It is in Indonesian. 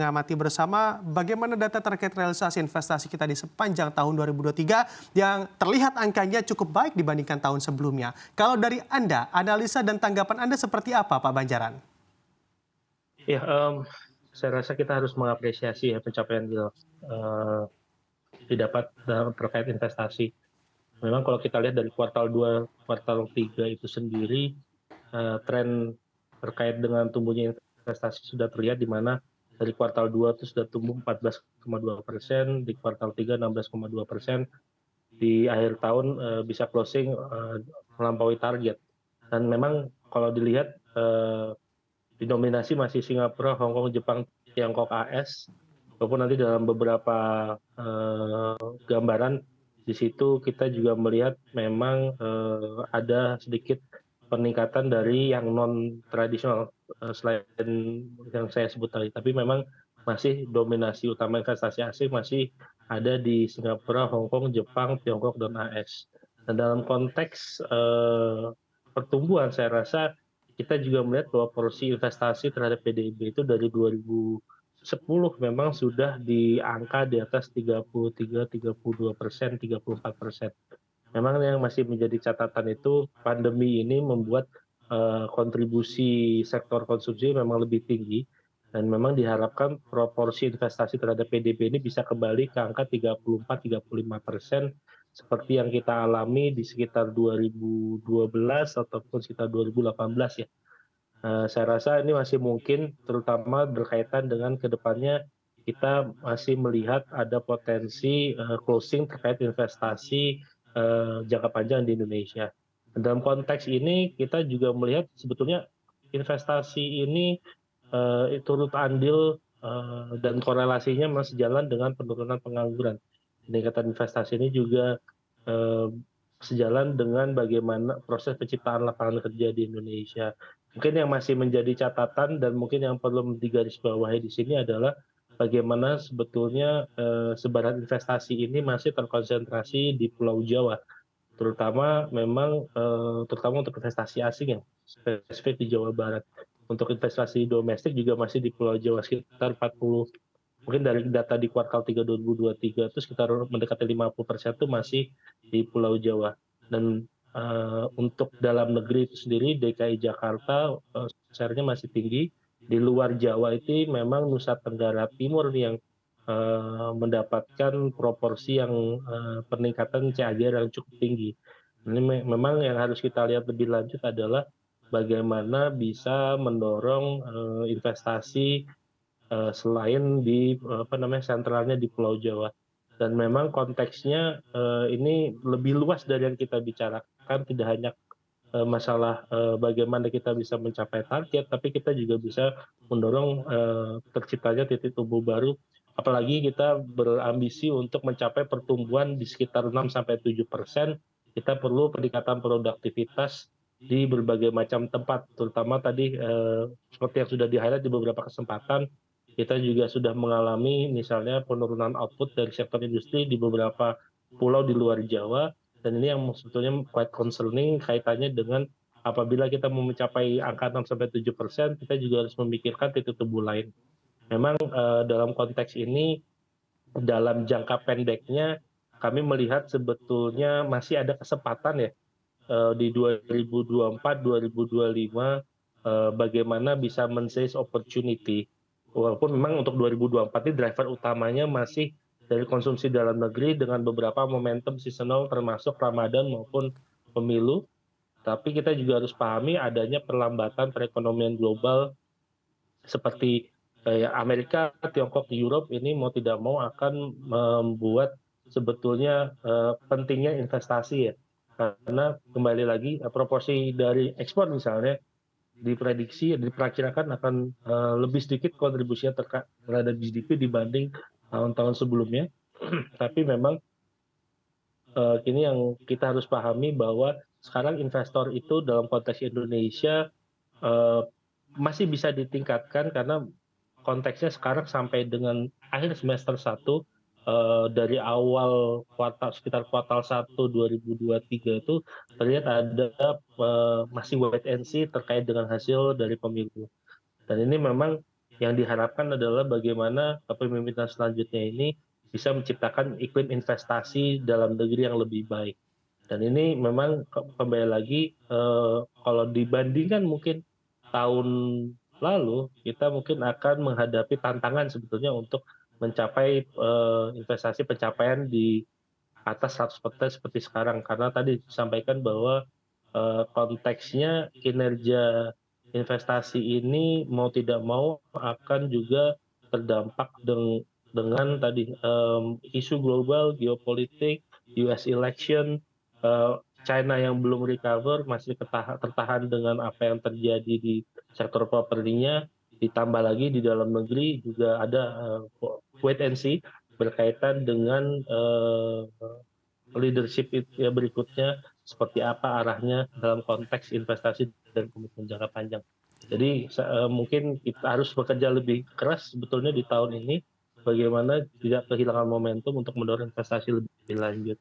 Mengamati bersama bagaimana data terkait realisasi investasi kita di sepanjang tahun 2023 yang terlihat angkanya cukup baik dibandingkan tahun sebelumnya. Kalau dari Anda, analisa dan tanggapan Anda seperti apa, Pak Banjaran? Ya, saya rasa kita harus mengapresiasi ya pencapaian didapat terkait investasi. Memang kalau kita lihat dari kuartal 2, kuartal 3 itu sendiri, tren terkait dengan tumbuhnya investasi sudah terlihat di mana dari kuartal 2 itu sudah tumbuh 14,2%, di kuartal 3 16,2%, di akhir tahun bisa closing melampaui target. Dan memang kalau dilihat didominasi masih Singapura, Hong Kong, Jepang, Tiongkok, AS, walaupun nanti dalam beberapa gambaran di situ kita juga melihat memang ada sedikit peningkatan dari yang non tradisional selain yang saya sebut tadi, tapi memang masih dominasi utama investasi asing masih ada di Singapura, Hong Kong, Jepang, Tiongkok, dan AS. Dan dalam konteks pertumbuhan saya rasa kita juga melihat bahwa porsi investasi terhadap PDB itu dari 2010 memang sudah di angka di atas 33, 32%, 34%. Memang yang masih menjadi catatan itu pandemi ini membuat kontribusi sektor konsumsi memang lebih tinggi dan memang diharapkan proporsi investasi terhadap PDB ini bisa kembali ke angka 34-35% seperti yang kita alami di sekitar 2012 ataupun sekitar 2018 ya. Saya rasa ini masih mungkin, terutama berkaitan dengan kedepannya kita masih melihat ada potensi closing terkait investasi jangka panjang di Indonesia. Dalam konteks ini kita juga melihat sebetulnya investasi ini turut andil dan korelasinya masih jalan dengan penurunan pengangguran. Peningkatan investasi ini juga eh, sejalan dengan bagaimana proses penciptaan lapangan kerja di Indonesia. Mungkin yang masih menjadi catatan dan mungkin yang perlu digarisbawahi di sini adalah bagaimana sebetulnya sebaran investasi ini masih terkonsentrasi di Pulau Jawa, terutama memang terutama untuk investasi asing yang spesifik di Jawa Barat. Untuk investasi domestik juga masih di Pulau Jawa sekitar 40, mungkin dari data di kuartal 3 2023 itu sekitar mendekati 50% itu masih di Pulau Jawa. Dan untuk dalam negeri itu sendiri DKI Jakarta share-nya masih tinggi. Di luar Jawa itu memang Nusa Tenggara Timur yang mendapatkan proporsi yang peningkatan CAGR yang cukup tinggi. Ini memang yang harus kita lihat lebih lanjut adalah bagaimana bisa mendorong investasi selain di sentralnya di Pulau Jawa. Dan memang konteksnya ini lebih luas dari yang kita bicarakan, tidak hanya masalah bagaimana kita bisa mencapai target, tapi kita juga bisa mendorong terciptanya titik tumbuh baru. Apalagi kita berambisi untuk mencapai pertumbuhan di sekitar 6-7%, kita perlu peningkatan produktivitas di berbagai macam tempat, terutama tadi seperti yang sudah di-highlight di beberapa kesempatan, kita juga sudah mengalami misalnya penurunan output dari sektor industri di beberapa pulau di luar Jawa, dan ini yang sebetulnya quite concerning kaitannya dengan apabila kita mau mencapai angka 6-7%, kita juga harus memikirkan titik tumbuh lain. Memang dalam konteks ini, dalam jangka pendeknya, kami melihat sebetulnya masih ada kesempatan ya di 2024-2025 bagaimana bisa men-seize opportunity. Walaupun memang untuk 2024 ini driver utamanya masih dari konsumsi dalam negeri dengan beberapa momentum seasonal termasuk Ramadan maupun pemilu. Tapi kita juga harus pahami adanya perlambatan perekonomian global seperti Amerika, Tiongkok, Europe ini mau tidak mau akan membuat sebetulnya pentingnya investasi ya. Karena kembali lagi proporsi dari ekspor misalnya diprediksi, diperkirakan akan lebih sedikit kontribusinya terhadap GDP dibanding tahun-tahun sebelumnya. Tapi memang ini yang kita harus pahami bahwa sekarang investor itu dalam konteks Indonesia masih bisa ditingkatkan karena konteksnya sekarang sampai dengan akhir semester 1 dari awal sekitar kuartal 1 2023 itu terlihat ada masih wait and see terkait dengan hasil dari pemilu. Dan ini memang yang diharapkan adalah bagaimana kepemimpinan selanjutnya ini bisa menciptakan iklim investasi dalam negeri yang lebih baik. Dan ini memang kembali lagi kalau dibandingkan mungkin tahun lalu, kita mungkin akan menghadapi tantangan sebetulnya untuk mencapai investasi pencapaian di atas 100% seperti sekarang. Karena tadi disampaikan bahwa konteksnya kinerja investasi ini mau tidak mau akan juga terdampak dengan tadi isu global, geopolitik, US election, eh, China yang belum recover masih tertahan dengan apa yang terjadi di sektor propertinya, ditambah lagi di dalam negeri juga ada wait and see berkaitan dengan leadership ya berikutnya seperti apa arahnya dalam konteks investasi dan komitmen jangka panjang. Jadi mungkin kita harus bekerja lebih keras sebetulnya di tahun ini bagaimana tidak kehilangan momentum untuk mendorong investasi lebih lanjut.